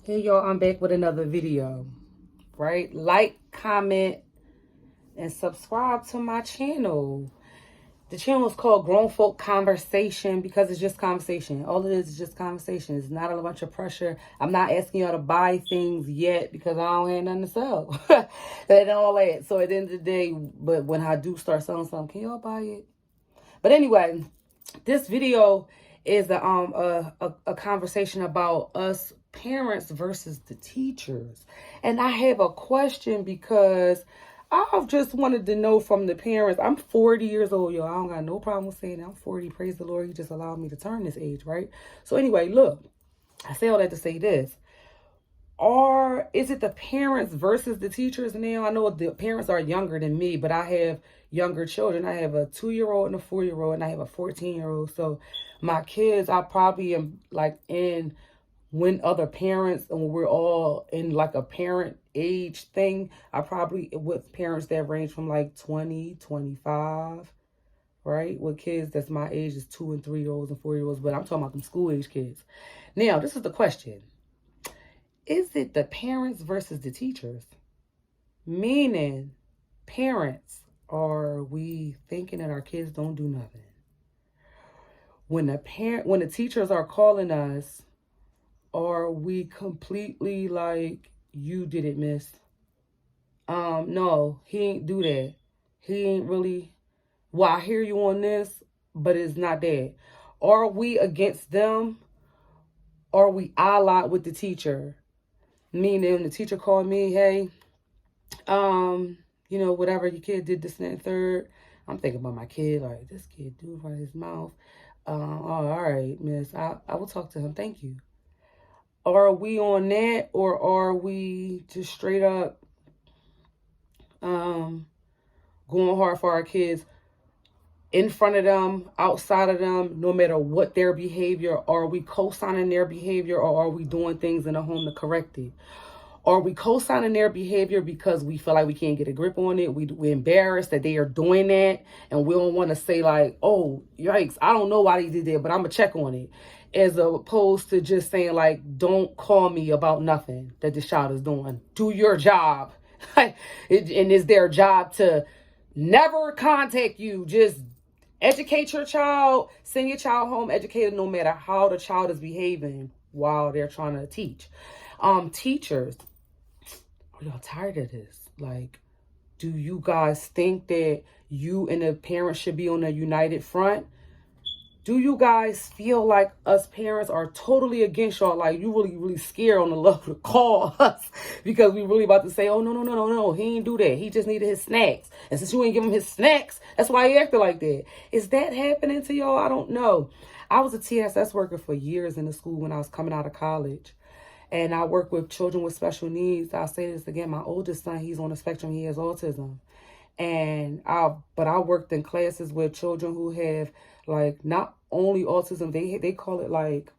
Hey y'all, I'm back with another video, right? Like, comment, and subscribe to my channel. The channel is called Grown Folk Conversation because it's just conversation. All it is just conversation. It's not a bunch of pressure. I'm not asking y'all to buy things yet because I don't have nothing to sell. And all that. So at the end of the day, but when I do start selling something, can y'all buy it? But anyway, this video is a conversation about us parents versus the teachers. And I have a question because I've just wanted to know from the parents. I'm 40 years old, y'all. I don't got no problem with saying that. I'm 40. Praise the Lord. He just allowed me to turn this age, right? So anyway, look, I say all that to say this. Is it the parents versus the teachers now? I know the parents are younger than me, but I have younger children. I have a 2-year-old and a 4-year-old, and I have a 14-year-old. So my kids, I probably am like in when other parents and when we're all in like a parent age thing, I probably with parents that range from like 20, 25, right? With kids that's my age is 2 and 3-year-olds and 4-year-olds, but I'm talking about them school age kids. Now, this is the question. Is it the parents versus the teachers? Meaning, parents, are we thinking that our kids don't do nothing? When the teachers are calling us, are we completely like, you did it, miss? No, he ain't do that. He ain't really, well, I hear you on this, but it's not that. Are we against them? Are we allied with the teacher? Meaning the teacher called me, hey, whatever your kid did this and that third. I'm thinking about my kid, like, this kid do run his mouth. Oh, all right, miss, I will talk to him. Thank you. Are we on that, or are we just straight up going hard for our kids in front of them, outside of them, no matter what their behavior? Are we co-signing their behavior, or are we doing things in the home to correct it? Are we co-signing their behavior because we feel like we can't get a grip on it? We're embarrassed that they are doing that, and we don't want to say like, oh, yikes, I don't know why they did that, but I'm going to check on it. As opposed to just saying like, don't call me about nothing that this child is doing. Do your job. And it's their job to never contact you. Just educate your child, send your child home educated no matter how the child is behaving while they're trying to teach. Teachers, are y'all tired of this? Like, do you guys think that you and the parents should be on a united front? Do you guys feel like us parents are totally against y'all? Like, you really, really scared on the level to call us because we really about to say, oh, no. He ain't do that. He just needed his snacks. And since you ain't give him his snacks, that's why he acted like that. Is that happening to y'all? I don't know. I was a TSS worker for years in the school when I was coming out of college. And I work with children with special needs. I'll say this again. My oldest son, he's on the spectrum. He has autism. But I worked in classes with children who have like not only autism, they call it like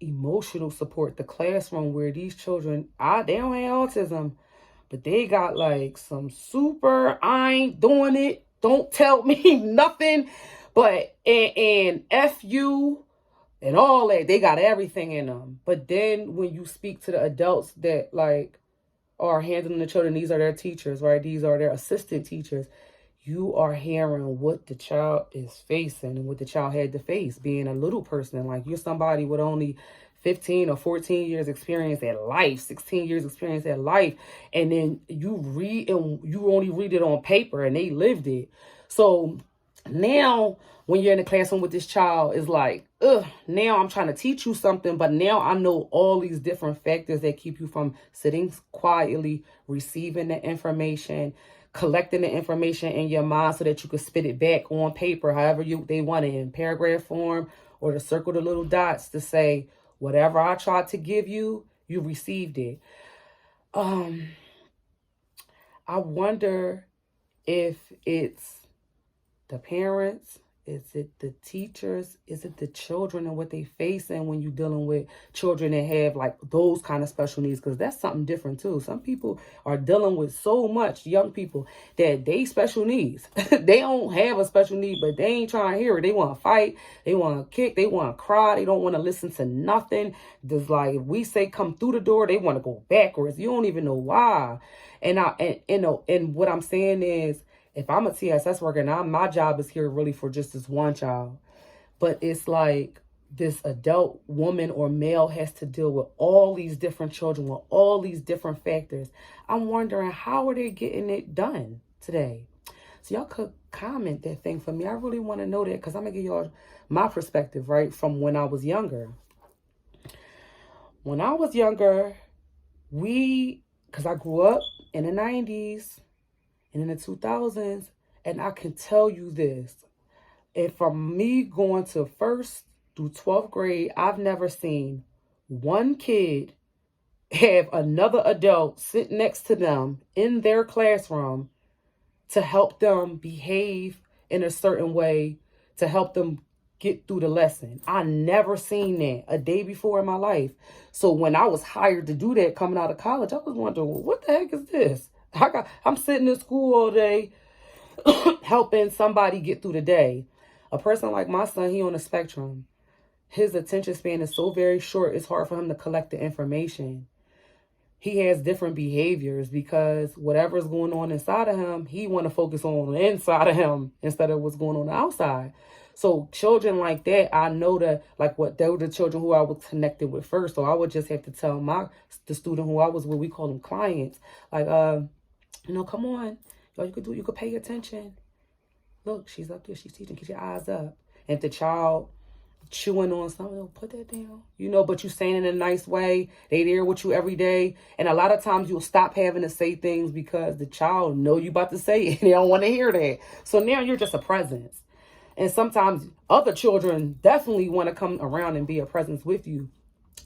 emotional support, the classroom, where these children, they don't have autism, but they got like some super, I ain't doing it, don't tell me nothing, but and F you and all that. They got everything in them. But then when you speak to the adults that like are handling the children, these are their teachers, right? These are their assistant teachers. You are hearing what the child is facing and what the child had to face being a little person. Like, you're somebody with only 15 or 14 years experience at life, 16 years experience at life. And then you read, and you only read it on paper, and they lived it. So now when you're in the classroom with this child, it's like, now I'm trying to teach you something, but now I know all these different factors that keep you from sitting quietly, receiving the information, collecting the information in your mind so that you can spit it back on paper, however they want it, in paragraph form, or to circle the little dots to say, whatever I tried to give you, you received it. I wonder if it's the parents Is it the teachers? Is it the children and what they facing when you're dealing with children that have like those kind of special needs? Because that's something different too. Some people are dealing with so much, young people, that they special needs. They don't have a special need, but they ain't trying to hear it. They want to fight. They want to kick. They want to cry. They don't want to listen to nothing. Just like if we say come through the door, they want to go backwards. You don't even know why. And what I'm saying is, if I'm a TSS worker, now my job is here really for just this one child. But it's like this adult woman or male has to deal with all these different children with all these different factors. I'm wondering, how are they getting it done today? So y'all could comment that thing for me. I really want to know that, because I'm going to give y'all my perspective, right, from when I was younger. When I was younger, because I grew up in the 90s, and in the 2000s, and I can tell you this, and from me going to 1st through 12th grade, I've never seen one kid have another adult sit next to them in their classroom to help them behave in a certain way, to help them get through the lesson. I never seen that a day before in my life. So when I was hired to do that coming out of college, I was wondering, well, what the heck is this? I'm sitting in school all day helping somebody get through the day. A person like my son, he on the spectrum. His attention span is so very short, it's hard for him to collect the information. He has different behaviors because whatever's going on inside of him, he want to focus on the inside of him instead of what's going on the outside. So children like that, I know that, like, what they were the children who I was connected with first. So I would just have to tell the student who I was with, we call them clients, like, come on, you could pay attention. Look, she's up there, she's teaching, get your eyes up. And if the child chewing on something, put that down. But you saying it in a nice way. They there with you every day. And a lot of times you'll stop having to say things because the child know you about to say it and they don't want to hear that. So now you're just a presence. And sometimes other children definitely want to come around and be a presence with you.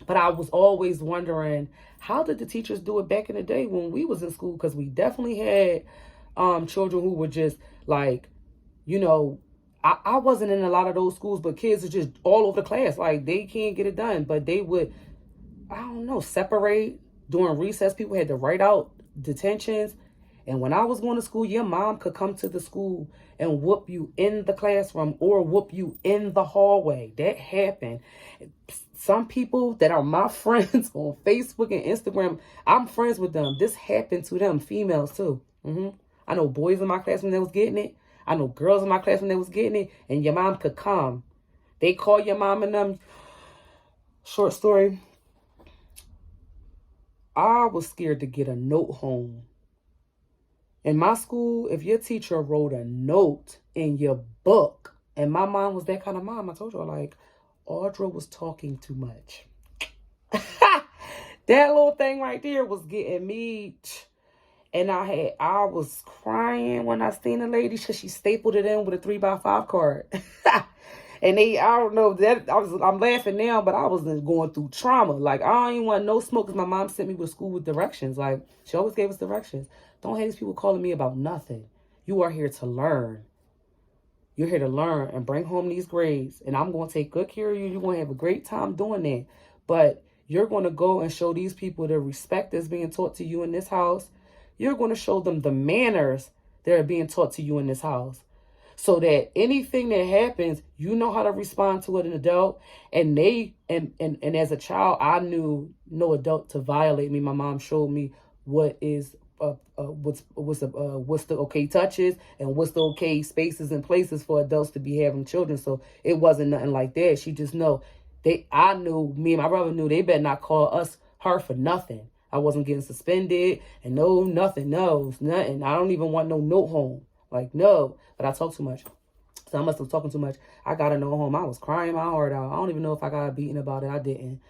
But I was always wondering, how did the teachers do it back in the day when we was in school? Because we definitely had children who were just like, I wasn't in a lot of those schools, but kids are just all over the class. Like, they can't get it done. But they would, separate during recess. People had to write out detentions. And when I was going to school, your mom could come to the school and whoop you in the classroom or whoop you in the hallway. That happened. Some people that are my friends on Facebook and Instagram, I'm friends with them. This happened to them, females too. I know boys in my class when they was getting it. I know girls in my class when they was getting it. And your mom could come. They call your mom and them. Short story. I was scared to get a note home. In my school, if your teacher wrote a note in your book, and my mom was that kind of mom, I told you, like, Audra was talking too much. That little thing right there was getting me. And I was crying when I seen the lady because she stapled it in with a 3x5 card. And I don't know, I'm laughing now, but I was going through trauma. Like, I don't even want no smoke because my mom sent me to school with directions. Like, she always gave us directions. Don't have these people calling me about nothing. You are here to learn. You're here to learn and bring home these grades. And I'm going to take good care of you. You're going to have a great time doing that. But you're going to go and show these people the respect that's being taught to you in this house. You're going to show them the manners that are being taught to you in this house. So that anything that happens, you know how to respond to it, an adult. And as a child, I knew no adult to violate me. My mom showed me what is what's the okay touches and what's the okay spaces and places for adults to be having children. So it wasn't nothing like that. She just know I knew, me and my brother knew they better not call her for nothing. I wasn't getting suspended and nothing. I don't even want no note home. Like, no, but I talk too much. So I must have talking too much. I got a note home. I was crying my heart out. I don't even know if I got beaten about it. I didn't.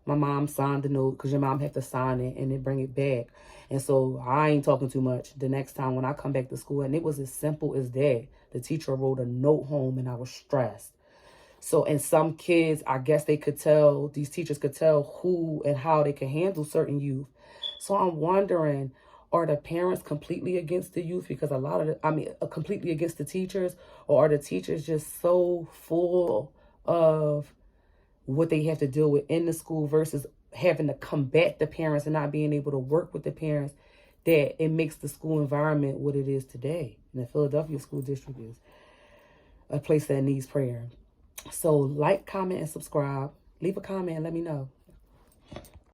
My mom signed the note because your mom had to sign it and then bring it back. And so I ain't talking too much the next time when I come back to school. And it was as simple as that. The teacher wrote a note home and I was stressed. So, and some kids, I guess these teachers could tell who and how they can handle certain youth. So I'm wondering, Are the parents completely against the youth because a lot of completely against the teachers? Or are the teachers just so full of what they have to deal with in the school versus having to combat the parents and not being able to work with the parents, that it makes the school environment what it is today? And the Philadelphia School District is a place that needs prayer. So like, comment, and subscribe. Leave a comment and let me know.